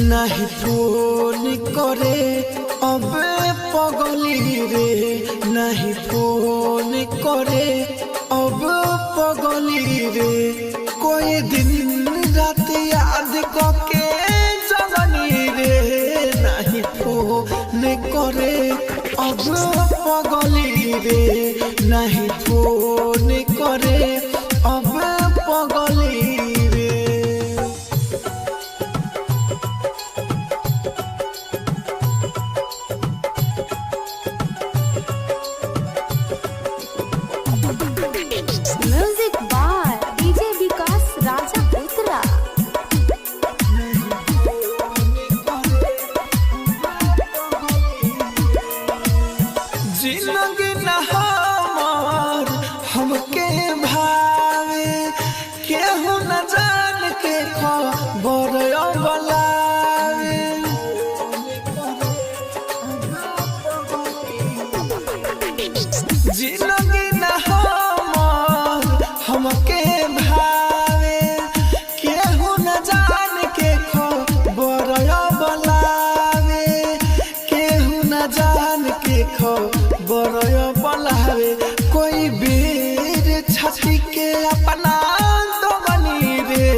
नहीं फोन करे अब पगली रे, नहीं फोन करे अब पगली रे। कोई दिन रात याद करके जगनी रे, नहीं फोन करे अब पगली रे, नहीं फोन करे अब पगली रे। म्यूजिक बाय डीजे विकास राजा पुत्रा। जिंदगी न हमार हमके भावे, केहू न जान के खबर बलावे। जिंदगी न हमार हमके भावे, केहू न जान के खबर बलावे, केहू न जान के खबर बलावे। कोई बेर छाती के अपना दोगनी रे,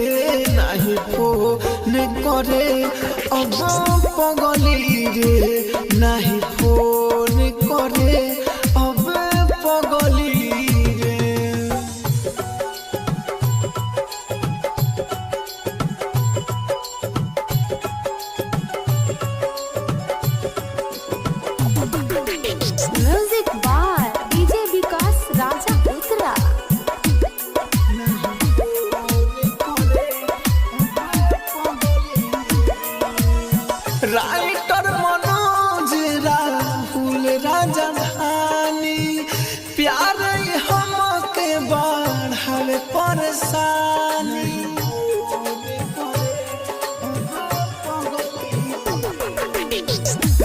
नहीं फोन करे अब पगली रे, नहीं फोन करे अब पगली रे। म्यूजिक बाय डीजे विकास राजा पुत्रा। राइटर मनोज राहुल राजधानी, प्यार हमके बढ़ावे परेशानी।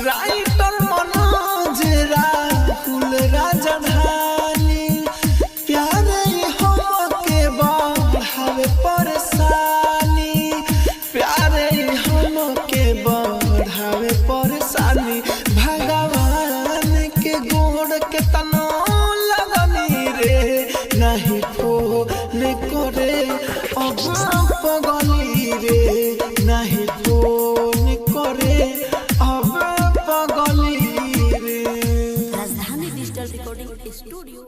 राइटर मनोज राहुल राजधानी, प्यार हमके बढ़ावे परेशानी, प्यार हमके बढ़ावे परेशानी। भगवान के गोड़ के तनो लगनी रे, नहीं फोन करे अब पगली रे, नहीं फोन करे अब पगली रे। राजधानी डिजिटल रिकॉर्डिंग स्टूडियो।